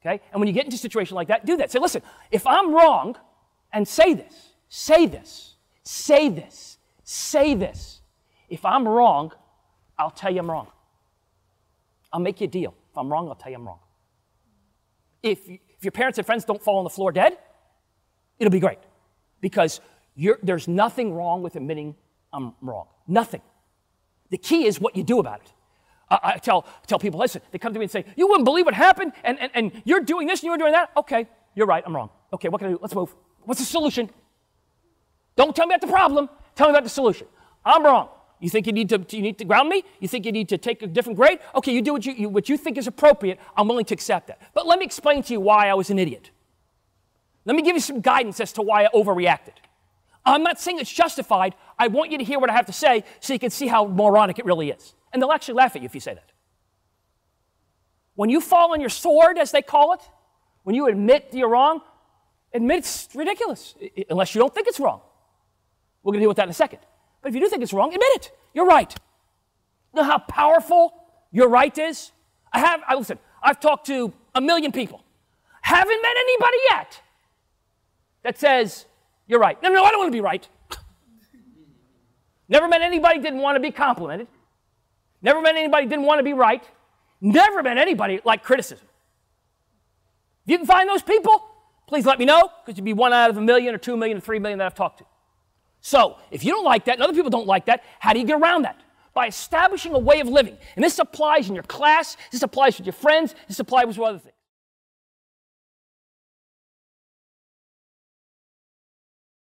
okay? And when you get into a situation like that, do that. Say, listen, if I'm wrong, and say this, say this, say this, say this. If I'm wrong, I'll tell you I'm wrong. I'll make you a deal. If I'm wrong, I'll tell you I'm wrong. If your parents and friends don't fall on the floor dead, it'll be great. Because there's nothing wrong with admitting I'm wrong. Nothing. The key is what you do about it. I tell people, listen, they come to me and say, you wouldn't believe what happened, and you're doing this and you're doing that. Okay, you're right, I'm wrong. Okay, what can I do? Let's move. What's the solution? Don't tell me about the problem. Tell me about the solution. I'm wrong. You think you need to ground me? You think you need to take a different grade? Okay, you do what you think is appropriate. I'm willing to accept that. But let me explain to you why I was an idiot. Let me give you some guidance as to why I overreacted. I'm not saying it's justified. I want you to hear what I have to say so you can see how moronic it really is. And they'll actually laugh at you if you say that. When you fall on your sword, as they call it, when you admit you're wrong, admit it's ridiculous, unless you don't think it's wrong. We're going to deal with that in a second. But if you do think it's wrong, admit it. You're right. You know how powerful your right is? Listen, I've talked to 1 million people. Haven't met anybody yet that says, you're right. No, I don't want to be right. Never met anybody didn't want to be complimented. Never met anybody didn't want to be right. Never met anybody like criticism. If you can find those people, please let me know, because you'd be 1 out of 1 million or 2 million or 3 million that I've talked to. So, if you don't like that and other people don't like that, how do you get around that? By establishing a way of living. And this applies in your class, this applies with your friends, this applies with other things.